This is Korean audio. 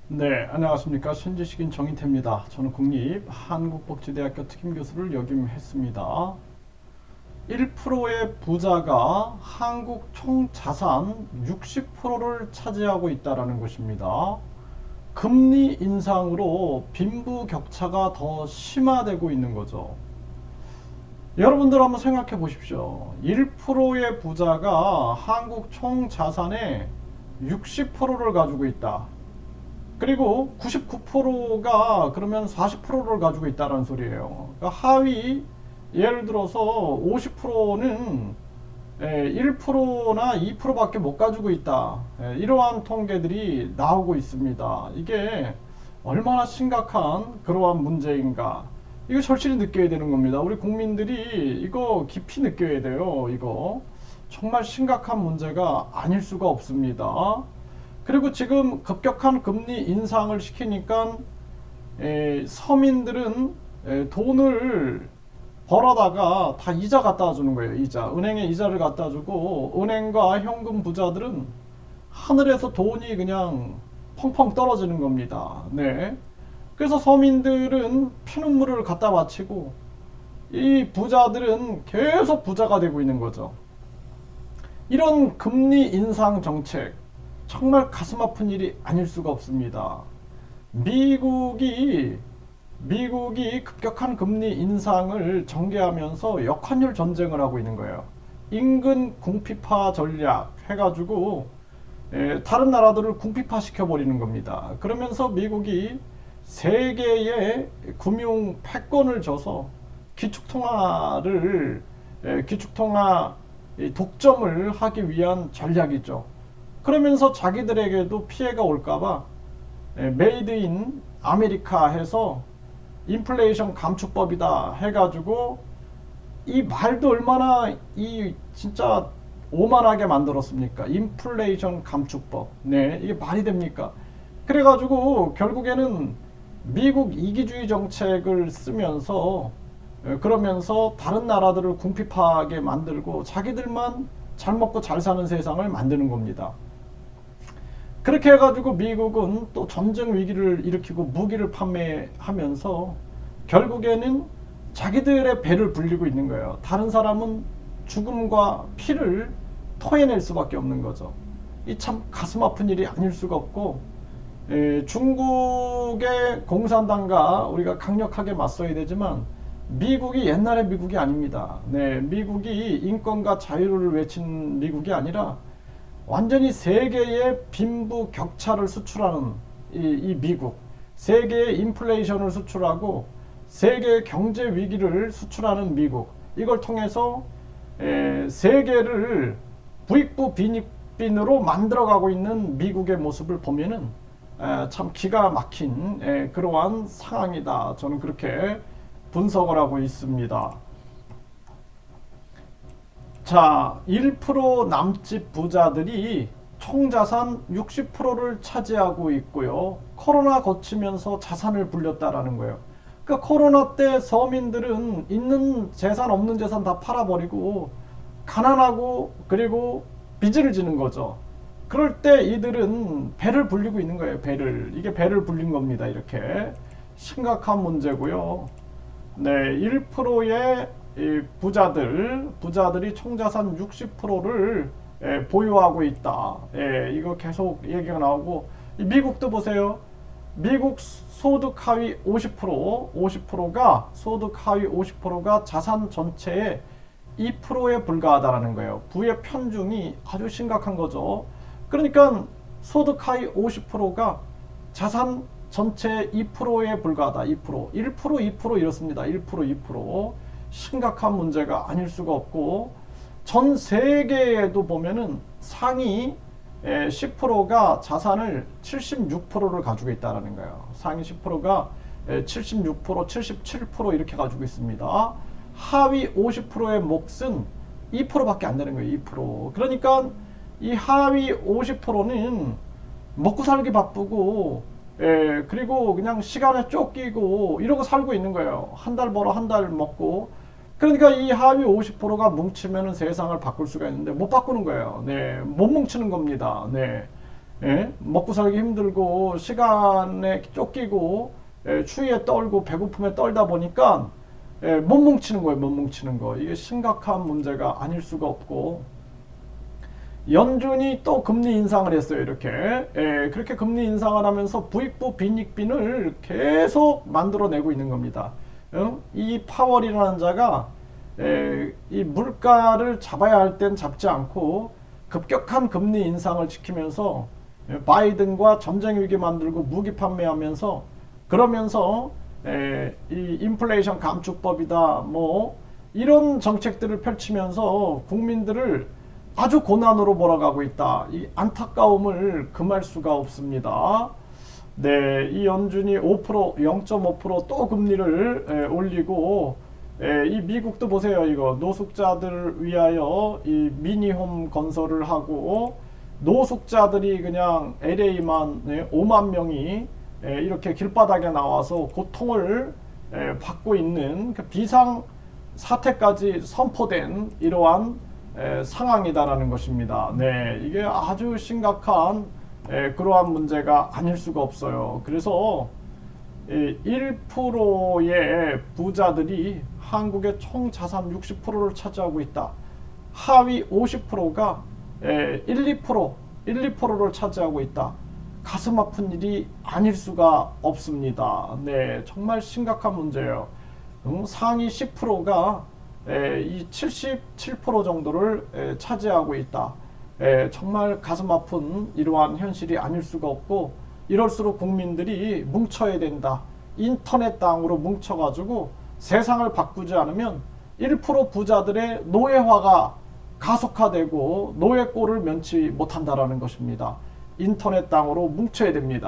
네, 안녕하십니까. 신지식인 정인태입니다. 저는 국립한국복지대학교 특임교수를 역임했습니다. 1%의 부자가 한국 총 자산 60%를 차지하고 있다는 것입니다. 금리 인상으로 빈부격차가 더 심화되고 있는 거죠. 여러분들 한번 생각해 보십시오. 1%의 부자가 한국 총 자산의 60%를 가지고 있다. 그리고 99%가 그러면 40%를 가지고 있다는 소리예요. 그러니까 하위 예를 들어서 50%는 1%나 2%밖에 못 가지고 있다. 이러한 통계들이 나오고 있습니다. 이게 얼마나 심각한 그러한 문제인가. 이거 절실히 느껴야 되는 겁니다. 우리 국민들이 이거 깊이 느껴야 돼요. 이거 정말 심각한 문제가 아닐 수가 없습니다. 그리고 지금 급격한 금리 인상을 시키니까 서민들은 돈을 벌어다가 다 이자 갖다 주는 거예요. 이자. 은행에 이자를 갖다 주고 은행과 현금 부자들은 하늘에서 돈이 그냥 펑펑 떨어지는 겁니다. 네. 그래서 서민들은 피눈물을 갖다 바치고 이 부자들은 계속 부자가 되고 있는 거죠. 이런 금리 인상 정책 정말 가슴 아픈 일이 아닐 수가 없습니다. 미국이 급격한 금리 인상을 전개하면서 역환율 전쟁을 하고 있는 거예요. 인근 궁핍화 전략 해가지고 다른 나라들을 궁핍화 시켜버리는 겁니다. 그러면서 미국이 세계의 금융 패권을 져서 기축통화 독점을 하기 위한 전략이죠. 그러면서 자기들에게도 피해가 올까봐 메이드 인 아메리카 해서 인플레이션 감축법이다 해가지고 이 말도 얼마나 이 진짜 오만하게 만들었습니까? 인플레이션 감축법. 네, 이게 말이 됩니까? 그래가지고 결국에는 미국 이기주의 정책을 쓰면서 그러면서 다른 나라들을 궁핍하게 만들고 자기들만 잘 먹고 잘 사는 세상을 만드는 겁니다. 그렇게 해가지고 미국은 또 전쟁 위기를 일으키고 무기를 판매하면서 결국에는 자기들의 배를 불리고 있는 거예요. 다른 사람은 죽음과 피를 토해낼 수밖에 없는 거죠. 이 참 가슴 아픈 일이 아닐 수가 없고 중국의 공산당과 우리가 강력하게 맞서야 되지만 미국이 옛날의 미국이 아닙니다. 네, 미국이 인권과 자유를 외친 미국이 아니라 완전히 세계의 빈부 격차를 수출하는 이 미국, 세계의 인플레이션을 수출하고 세계의 경제 위기를 수출하는 미국, 이걸 통해서 세계를 부익부 빈익빈으로 만들어가고 있는 미국의 모습을 보면은 참 기가 막힌 그러한 상황이다. 저는 그렇게 분석을 하고 있습니다. 자, 1% 남짓 부자들이 총자산 60%를 차지하고 있고요. 코로나 거치면서 자산을 불렸다라는 거예요. 그러니까 코로나 때 서민들은 있는 재산 없는 재산 다 팔아버리고 가난하고 그리고 빚을 지는 거죠. 그럴 때 이들은 배를 불리고 있는 거예요. 배를. 이게 배를 불린 겁니다. 이렇게. 심각한 문제고요. 네, 1%의 부자들이 총자산 60%를 보유하고 있다. 이거 계속 얘기가 나오고 미국도 보세요. 미국 소득 하위 50%가 소득 하위 50%가 자산 전체의 2%에 불과하다라는 거예요. 부의 편중이 아주 심각한 거죠. 그러니까 소득 하위 50%가 자산 전체 2%에 불과하다. 2%, 1%, 2% 이렇습니다. 1%, 2%. 심각한 문제가 아닐 수가 없고 전 세계에도 보면은 상위 10%가 자산을 76%를 가지고 있다는 거예요. 상위 10%가 76%, 77% 이렇게 가지고 있습니다. 하위 50%의 몫은 2%밖에 안 되는 거예요. 2%. 그러니까 이 하위 50%는 먹고 살기 바쁘고 그리고 그냥 시간에 쫓기고 이러고 살고 있는 거예요. 한 달 벌어 한 달 먹고. 그러니까 이 하위 50%가 뭉치면 세상을 바꿀 수가 있는데 못 바꾸는 거예요. 네, 못 뭉치는 겁니다. 네, 예? 먹고 살기 힘들고 시간에 쫓기고 추위에 떨고 배고픔에 떨다 보니까 못 뭉치는 거예요. 못 뭉치는 거. 이게 심각한 문제가 아닐 수가 없고, 연준이 또 금리 인상을 했어요. 이렇게 그렇게 금리 인상을 하면서 부익부 빈익빈을 계속 만들어내고 있는 겁니다. 이 파월이라는 자가 이 물가를 잡아야 할 땐 잡지 않고 급격한 금리 인상을 지키면서 바이든과 전쟁 위기 만들고 무기 판매하면서, 그러면서 이 인플레이션 감축법이다 뭐 이런 정책들을 펼치면서 국민들을 아주 고난으로 몰아가고 있다. 이 안타까움을 금할 수가 없습니다. 네, 이 연준이 5%, 0.5%또 금리를 올리고, 이 미국도 보세요. 이거 노숙자들을 위하여 이 미니홈 건설을 하고, 노숙자들이 그냥 LA만 5만 명이 이렇게 길바닥에 나와서 고통을 받고 있는 그 비상 사태까지 선포된 이러한 상황이다라는 것입니다. 네, 이게 아주 심각한 그러한 문제가 아닐 수가 없어요. 그래서 1%의 부자들이 한국의 총 자산 60%를 차지하고 있다. 하위 50%가 1~2%를 차지하고 있다. 가슴 아픈 일이 아닐 수가 없습니다. 네, 정말 심각한 문제예요. 상위 10%가 이 77% 정도를 차지하고 있다. 정말 가슴 아픈 이러한 현실이 아닐 수가 없고, 이럴수록 국민들이 뭉쳐야 된다. 인터넷 땅으로 뭉쳐가지고 세상을 바꾸지 않으면 1% 부자들의 노예화가 가속화되고 노예꼴을 면치 못한다라는 것입니다. 인터넷 땅으로 뭉쳐야 됩니다.